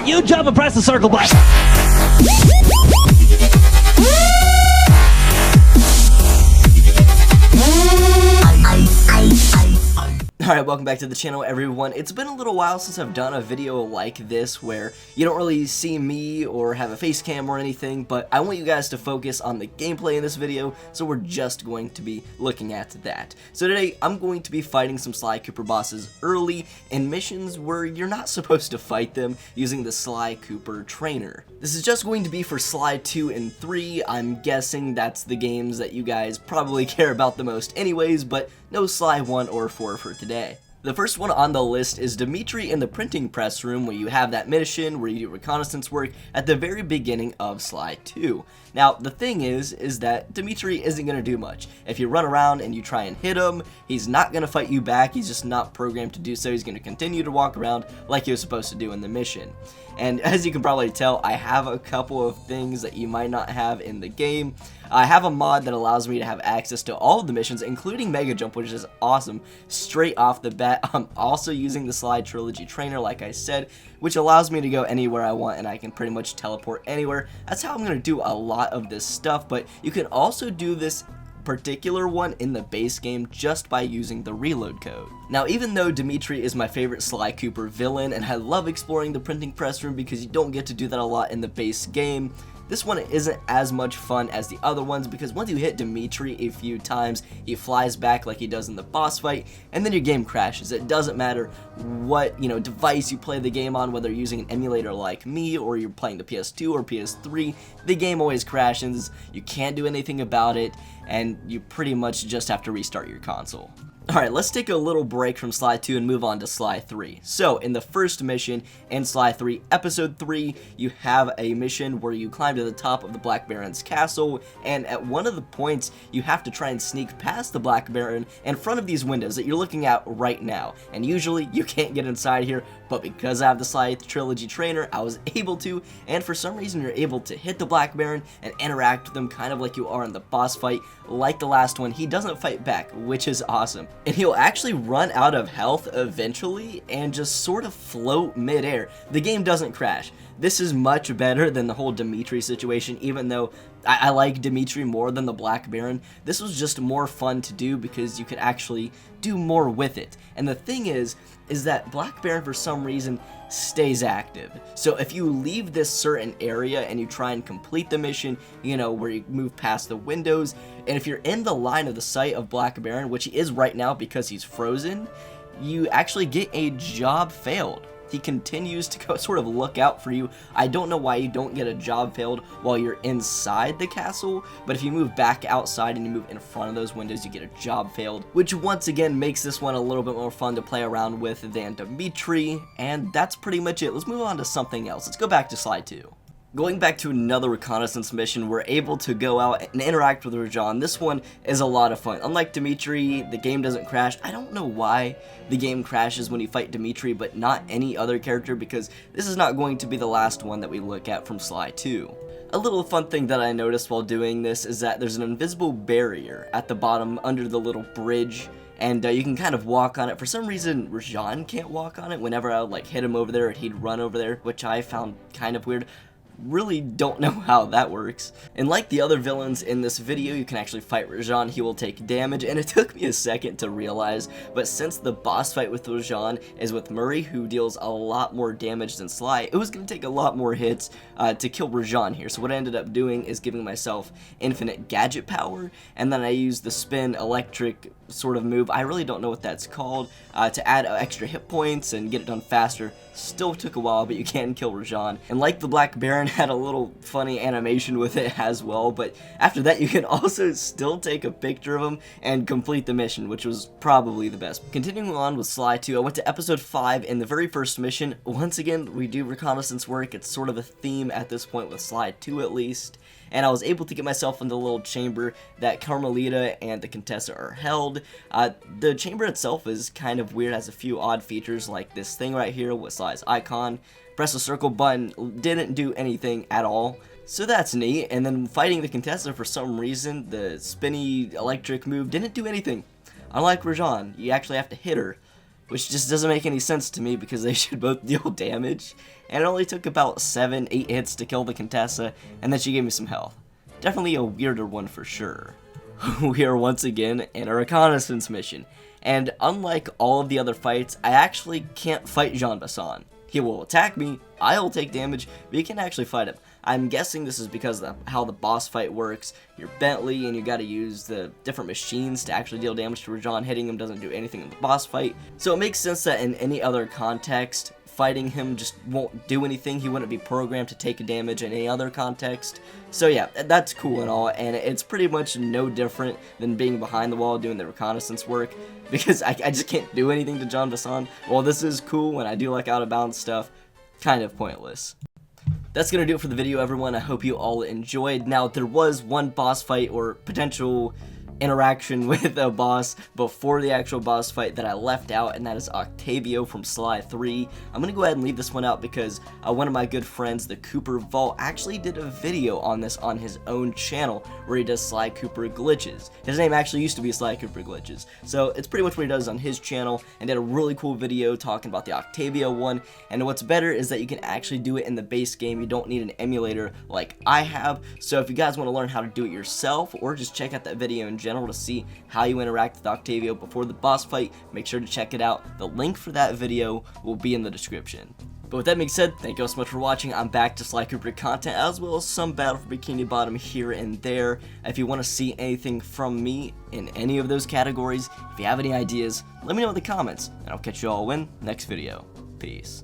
You jump and press the circle button. Alright, welcome back to the channel, everyone. It's been a little while since I've done a video like this where you don't really see me or have a face cam or anything, but I want you guys to focus on the gameplay in this video, so we're just going to be looking at that. So today, I'm going to be fighting some Sly Cooper bosses early in missions where you're not supposed to fight them using the Sly Cooper trainer. This is just going to be for Sly 2 and 3. I'm guessing that's the games that you guys probably care about the most anyways, but no Sly 1 or 4 for today. The first one on the list is Dimitri in the printing press room, where you have that mission where you do reconnaissance work at the very beginning of Sly 2. Now, the thing is that Dimitri isn't going to do much. If you run around and you try and hit him, he's not going to fight you back. He's just not programmed to do so. He's going to continue to walk around like he was supposed to do in the mission. And as you can probably tell, I have a couple of things that you might not have in the game. I have a mod that allows me to have access to all of the missions, including Mega Jump, which is awesome, straight off the bat. I'm also using the Sly Trilogy Trainer, like I said, which allows me to go anywhere I want, and I can pretty much teleport anywhere. That's how I'm going to do a lot of this stuff, but you can also do this particular one in the base game just by using the reload code. Now, even though Dimitri is my favorite Sly Cooper villain, and I love exploring the printing press room because you don't get to do that a lot in the base game, this one isn't as much fun as the other ones, because once you hit Dimitri a few times, he flies back like he does in the boss fight, and then your game crashes. It doesn't matter what, device you play the game on, whether you're using an emulator like me, or you're playing the PS2 or PS3, the game always crashes, you can't do anything about it, and you pretty much just have to restart your console. Alright, let's take a little break from Sly 2 and move on to Sly 3. So, in the first mission in Sly 3, Episode 3, you have a mission where you climb to the top of the Black Baron's castle, and at one of the points, you have to try and sneak past the Black Baron in front of these windows that you're looking at right now. And usually, you can't get inside here, but because I have the Sly Trilogy Trainer, I was able to, and for some reason, you're able to hit the Black Baron and interact with him kind of like you are in the boss fight. Like the last one, he doesn't fight back, which is awesome. And he'll actually run out of health eventually and just sort of float midair. The game doesn't crash. This is much better than the whole Dimitri situation, even though I like Dimitri more than the Black Baron. This was just more fun to do because you could actually do more with it. And the thing is that Black Baron, for some reason, stays active. So if you leave this certain area and you try and complete the mission, where you move past the windows, and if you're in the line of the sight of Black Baron, which he is right now because he's frozen, you actually get a job failed. He continues to go sort of look out for you. I don't know why you don't get a job failed while you're inside the castle, but if you move back outside and you move in front of those windows, you get a job failed, which once again makes this one a little bit more fun to play around with than Dimitri, and that's pretty much it. Let's move on to something else. Let's go back to Sly 2. Going back to another reconnaissance mission, we're able to go out and interact with Rajan. This one is a lot of fun. Unlike Dimitri, the game doesn't crash. I don't know why the game crashes when you fight Dimitri, but not any other character, because this is not going to be the last one that we look at from Sly 2. A little fun thing that I noticed while doing this is that there's an invisible barrier at the bottom under the little bridge, and you can kind of walk on it. For some reason, Rajan can't walk on it. Whenever I would hit him over there, he'd run over there, which I found kind of weird. Really don't know how that works. And like the other villains in this video, you can actually fight Rajan. He will take damage, and it took me a second to realize, but since the boss fight with Rajan is with Murray, who deals a lot more damage than Sly, it was going to take a lot more hits to kill Rajan here. So what I ended up doing is giving myself infinite gadget power, and then I used the spin electric sort of move, I really don't know what that's called, to add extra hit points and get it done faster. Still took a while, but you can kill Rajan. And like the Black Baron, had a little funny animation with it as well, but after that you can also still take a picture of him and complete the mission, which was probably the best. Continuing on with Sly 2, I went to episode 5 in the very first mission. Once again, we do reconnaissance work. It's sort of a theme at this point with Sly 2 at least. And I was able to get myself in the little chamber that Carmelita and the Contessa are held. The chamber itself is kind of weird, has a few odd features like this thing right here with Sly's icon. Press the circle button, didn't do anything at all. So that's neat. And then fighting the Contessa, for some reason, the spinny electric move didn't do anything. Unlike Rajan, you actually have to hit her which just doesn't make any sense to me because they should both deal damage, and it only took about 7-8 hits to kill the Contessa, and then she gave me some health. Definitely a weirder one for sure. We are once again in a reconnaissance mission, and unlike all of the other fights, I actually can't fight Bison. He will attack me, I'll take damage, but you can't actually fight him. I'm guessing this is because of how the boss fight works. You're Bentley and you gotta use the different machines to actually deal damage to Rajan. Hitting him doesn't do anything in the boss fight. So it makes sense that in any other context, fighting him just won't do anything. He wouldn't be programmed to take damage in any other context. So yeah, that's cool and all, and it's pretty much no different than being behind the wall doing the reconnaissance work, because I just can't do anything to Bison. While this is cool when I do like out of bounds stuff, kind of pointless. That's going to do it for the video, everyone. I hope you all enjoyed. Now, there was one boss fight or potential interaction with a boss before the actual boss fight that I left out, and that is Octavio from Sly 3. I'm going to go ahead and leave this one out because one of my good friends, the Cooper Vault, actually did a video on this on his own channel where he does Sly Cooper glitches. His name actually used to be Sly Cooper Glitches, so it's pretty much what he does on his channel, and did a really cool video talking about the Octavio one. And what's better is that you can actually do it in the base game. You don't need an emulator like I have. So if you guys want to learn how to do it yourself, or just check out that video in general to see how you interact with Octavio before the boss fight, make sure to check it out. The link for that video will be in the description. But with that being said, thank you all so much for watching. I'm back to Sly Cooper content, as well as some Battle for Bikini Bottom here and there. If you want to see anything from me in any of those categories, if you have any ideas, let me know in the comments, and I'll catch you all in the next video. Peace.